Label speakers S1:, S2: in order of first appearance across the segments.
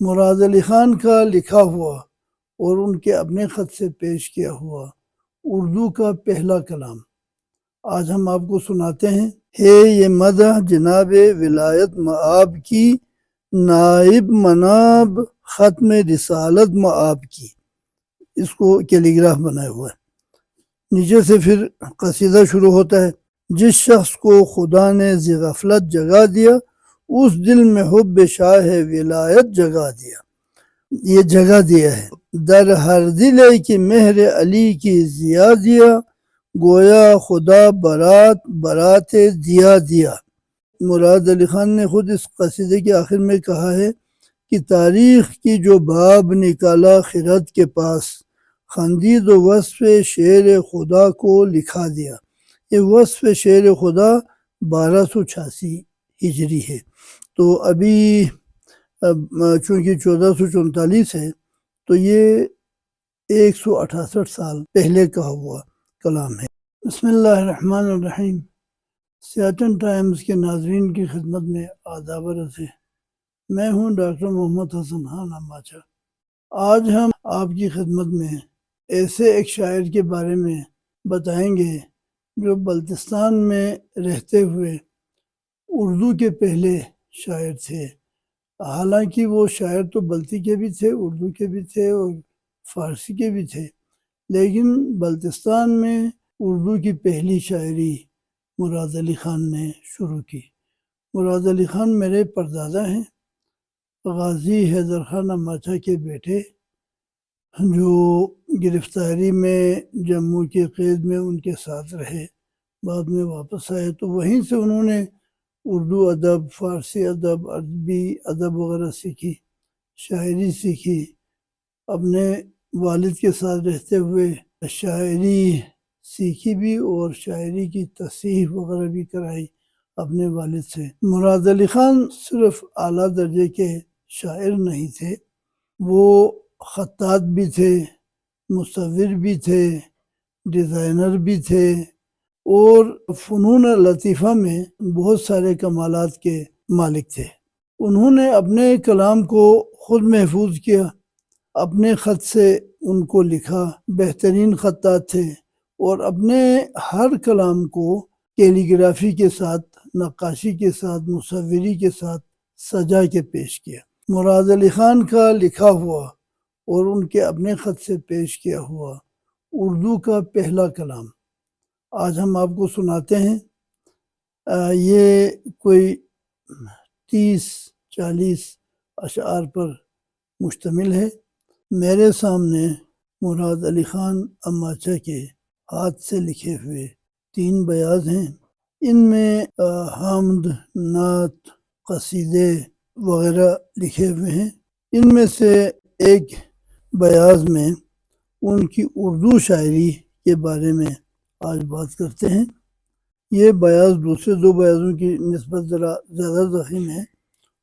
S1: مراد علی خان کا لکھا ہوا اور ان کے اپنے خط سے پیش کیا ہوا اردو کا پہلا کلام آج ہم آپ کو سناتے ہیں۔ ہے یہ مدح جناب ولایت مآب کی، نائب مناب ختم رسالت مآب کی۔ اس کو کیلیگراف بنایا ہوا ہے۔ نیچے سے پھر قصیدہ شروع ہوتا ہے۔ جس شخص کو خدا نے ذی غفلت جگا دیا، اس دل میں حب شاہ ولایت جگا دیا۔ یہ جگہ دیا ہے۔ در ہر دل ہے کہ مہر علی کی ضیا دیا، گویا خدا برات دیا دیا۔ مراد علی خان نے خود اس قصیدے کے آخر میں کہا ہے کہ تاریخ کی جو باب نکالا خرد کے پاس، خندید و وصف شعر خدا کو لکھا دیا۔ یہ وصف شعر خدا 1286 ہجری ہے، تو ابھی چونکہ 1444 ہے تو یہ 168 سال پہلے کا ہوا کلام ہے۔ بسم اللہ الرحمن الرحیم۔ سیاٹن ٹائمز کے ناظرین کی خدمت میں آداب عرض ہے۔ میں ہوں ڈاکٹر محمد حسن خان اماچا۔ آج ہم آپ کی خدمت میں ایسے ایک شاعر کے بارے میں بتائیں گے جو بلتستان میں رہتے ہوئے اردو کے پہلے شاعر تھے۔ حالانکہ وہ شاعر تو بلتی کے بھی تھے، اردو کے بھی تھے اور فارسی کے بھی تھے، لیکن بلتستان میں اردو کی پہلی شاعری مراد علی خان نے شروع کی۔ مراد علی خان میرے پردادا ہیں، غازی حیدر خان اماچا کے بیٹے، جو گرفتاری میں جموں کے قید میں ان کے ساتھ رہے، بعد میں واپس آئے تو وہیں سے انہوں نے اردو ادب، فارسی ادب، عربی ادب وغیرہ سیکھی، شاعری سیکھی۔ اپنے والد کے ساتھ رہتے ہوئے شاعری سیکھی بھی اور شاعری کی تصحیح وغیرہ بھی کرائی اپنے والد سے۔ مراد علی خان صرف اعلیٰ درجے کے شاعر نہیں تھے، وہ خطاط بھی تھے، مصور بھی تھے، ڈیزائنر بھی تھے، اور فنون لطیفہ میں بہت سارے کمالات کے مالک تھے۔ انہوں نے اپنے کلام کو خود محفوظ کیا، اپنے خط سے ان کو لکھا، بہترین خطاط تھے، اور اپنے ہر کلام کو کیلیگرافی کے ساتھ، نقاشی کے ساتھ، مصوری کے ساتھ سجا کے پیش کیا۔ مراد علی خان کا لکھا ہوا اور ان کے اپنے خط سے پیش کیا ہوا اردو کا پہلا کلام آج ہم آپ کو سناتے ہیں۔ یہ کوئی 30-40 اشعار پر مشتمل ہے۔ میرے سامنے مراد علی خان اماچا کے ہاتھ سے لکھے ہوئے 3 بیاض ہیں۔ ان میں حمد، نعت، قصیدے وغیرہ لکھے ہوئے ہیں۔ ان میں سے ایک بیاض میں ان کی اردو شاعری کے بارے میں آج بات کرتے ہیں۔ یہ بیاض دوسرے 2 بیاضوں کی نسبت ذرا زیادہ ضخیم ہے۔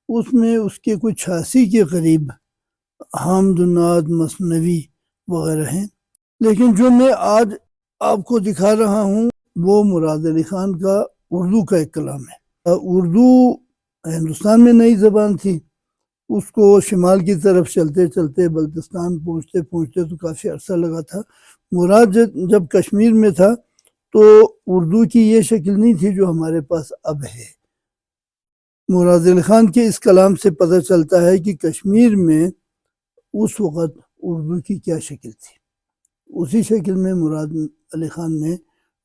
S1: اس میں اس کے کچھ 86 کے قریب حمد، نعت، مثنوی وغیرہ ہیں، لیکن جو میں آج آپ کو دکھا رہا ہوں وہ مراد علی خان کا اردو کا ایک کلام ہے۔ اردو ہندوستان میں نئی زبان تھی، اس کو شمال کی طرف چلتے چلتے بلتستان پہنچتے پہنچتے تو کافی عرصہ لگا تھا۔ مراد جب کشمیر میں تھا تو اردو کی یہ شکل نہیں تھی جو ہمارے پاس اب ہے۔ مراد علی خان کے اس کلام سے پتہ چلتا ہے کہ کشمیر میں اس وقت اردو کی کیا شکل تھی۔ اسی شکل میں مراد علی خان نے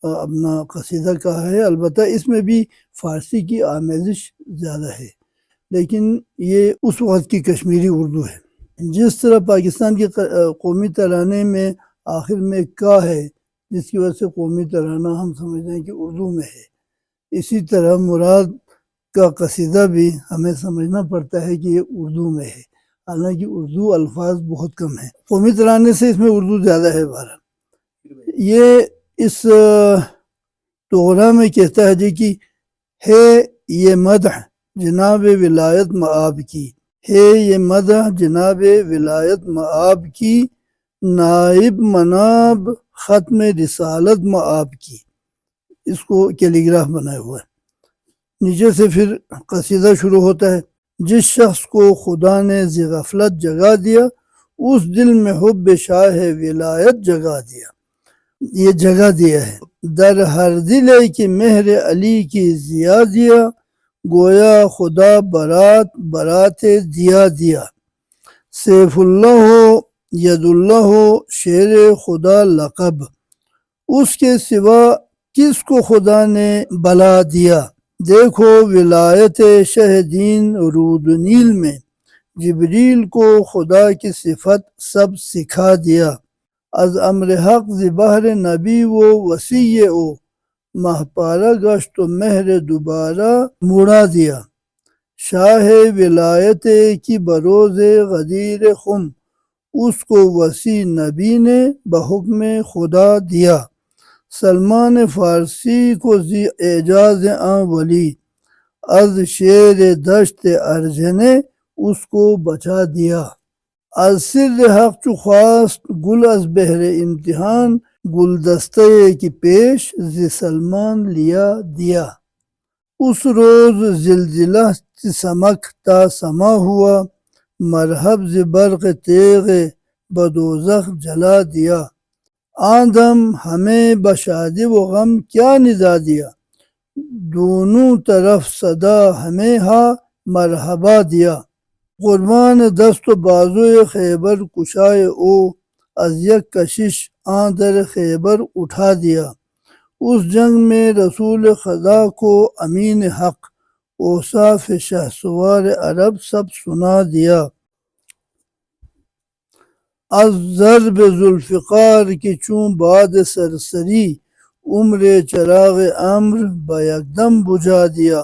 S1: اپنا قصیدہ کہا ہے۔ البتہ اس میں بھی فارسی کی آمیزش زیادہ ہے، لیکن یہ اس وقت کی کشمیری اردو ہے۔ جس طرح پاکستان کے قومی ترانے میں آخر میں کا ہے، جس کی وجہ سے قومی ترانہ ہم سمجھتے ہیں کہ اردو میں ہے، اسی طرح مراد کا قصیدہ بھی ہمیں سمجھنا پڑتا ہے کہ یہ اردو میں ہے، حالانکہ اردو الفاظ بہت کم ہیں۔ قومی ترانے سے اس میں اردو زیادہ ہے۔ بہرحال یہ اس دوغرا میں کہتا ہے جی کہ ہے یہ مدح جناب ولایت مآب کی، ہے یہ مدح جناب ولایت مآب کی، نائب مناب ختم رسالت مآب کی۔ اس کو کیلیگراف بنایا ہوا ہے۔ نیچے سے پھر قصیدہ شروع ہوتا ہے۔ جس شخص کو خدا نے ذی غفلت جگا دیا اس دل میں حب شاہ ولایت جگا دیا، یہ جگہ دیا ہے۔ در ہر دل ہے کہ مہر علی کی ضیا دیا، گویا خدا برات دیا دیا۔ سیف اللہ ہو ید اللہ ہو شیر خدا لقب، اس کے سوا کس کو خدا نے بلا دیا۔ دیکھو ولایت شہ دین رود نیل میں، جبریل کو خدا کی صفت سب سکھا دیا۔ از امر حق ز بہر نبی و وسیع او، ماہ پارہ گشت و مہر دوبارہ مڑا دیا۔ شاہ ولایت کی بروز غدیر خم، اس کو وسیع نبی نے بحکم خدا دیا۔ سلمان فارسی کو ذی اعجاز آں ولی، از شیر دشت ارجنے اس کو بچا دیا۔ از سر حق چو خواست گل از بہر امتحان، گلدستے کی پیش ز سلمان لیا دیا۔ اس روز زلزلہ سمک تا سما ہوا، مرحب ز برق تیغ بدوزخ جلا دیا۔ آدم ہمیں بشادی و غم کیا ندا دیا، دونوں طرف صدا ہمیں ہاں مرحبا دیا۔ قربان دست و بازوی خیبر کشائے او، از یک کشش آن در خیبر اٹھا دیا۔ اس جنگ میں رسول خدا کو امین حق، اوصاف شہسوار عرب سب سنا دیا۔ از ضرب ذوالفقار کی چون باد سرسری، عمر چراغ امر با یکدم بجھا دیا۔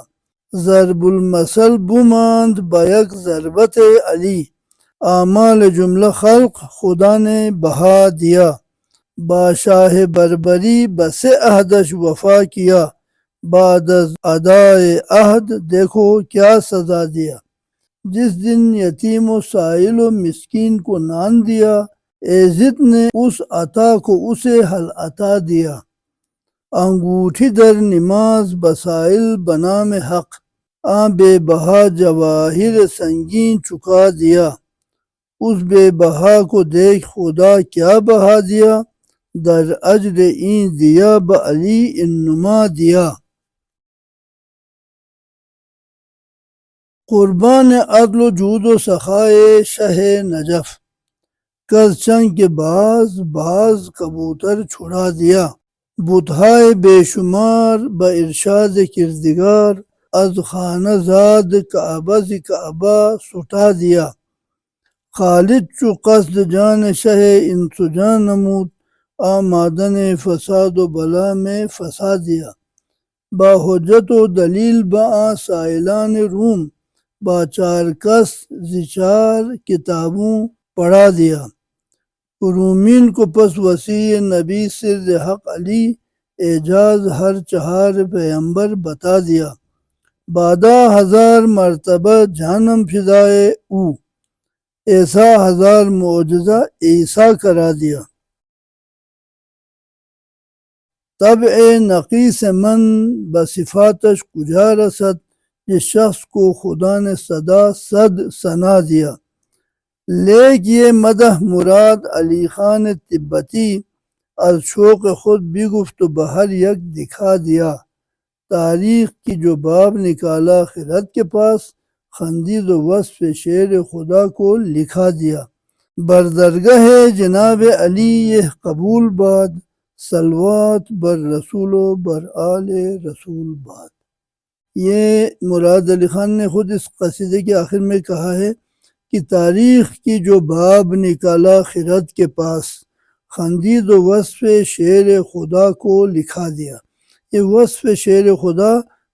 S1: ضرب المثل بماند با یک ضربت علی، اعمال جملہ خلق خدا نے بہا دیا۔ با شاہ بربری بسے عہدش وفا کیا، بعد از ادائے عہد دیکھو کیا سزا دیا۔ جس دن یتیم و سائل و مسکین کو نان دیا، ایزد نے اس عطا کو اسے حل عطا دیا۔ انگوٹھی در نماز بسائل بنام حق، آں بے بہا جواہر سنگین چکا دیا۔ اس بے بہا کو دیکھ خدا کیا بہا دیا، در اجر این دیا بعلی انما دیا۔ قربان عدل و جود و سخائے شہ نجف، کز چنگ کے باز کبوتر چھڑا دیا۔ بتہائے بے شمار با ارشاد کردگار، از خانہ زاد کعبہ ز کعبہ سٹا دیا۔ خالد چو قصد جان شہ انس و جاں نمود، آمادن فساد و بلا میں فسا دیا۔ با حجت و دلیل بآں سائلان روم، با چار کس ز چار کتابوں پڑھا دیا۔ رومین کو پس وسیع نبی سر حق علی، اعجاز ہر چہار پیغمبر بتا دیا۔ بادہ ہزار مرتبہ جہنم فدائے او، ایسا ہزار معجزہ عیسیٰ کرا دیا۔ طبع نقیص من بصفاتش کجا رسد، جس شخص کو خدا نے صد ثنا دیا۔ لیک یہ مدح مراد علی خان تبتی، از شوق خود بگفت و بہر یک دکھا دیا۔ تاریخ کی جو باب نکالا خرد کے پاس، خندید و وصف شیر خدا کو لکھا دیا۔ بردرگہ جناب علی یہ قبول باد، صلوات بر رسول و بر آل رسول باد۔ یہ مراد علی خان نے خود اس قصیدے کے آخر میں کہا ہے کہ تاریخ کی جو باب نکالا خرد کے پاس، خندید و وصف شیر خدا کو لکھا دیا۔ یہ وصف شیر خدا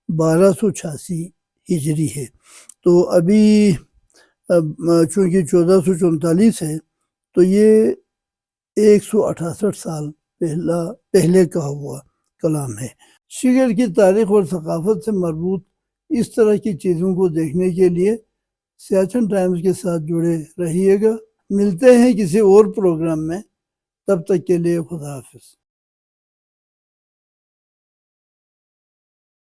S1: 1286 ہجری ہے، تو ابھی چونکہ 1444 ہے تو یہ 168 سال پہلے کا ہوا کلام ہے۔ شگر کی تاریخ اور ثقافت سے مربوط اس طرح کی چیزوں کو دیکھنے کے لیے سیاچن ٹائمز کے ساتھ جڑے رہیے گا۔ ملتے ہیں کسی اور پروگرام میں، تب تک کے لیے خدا حافظ۔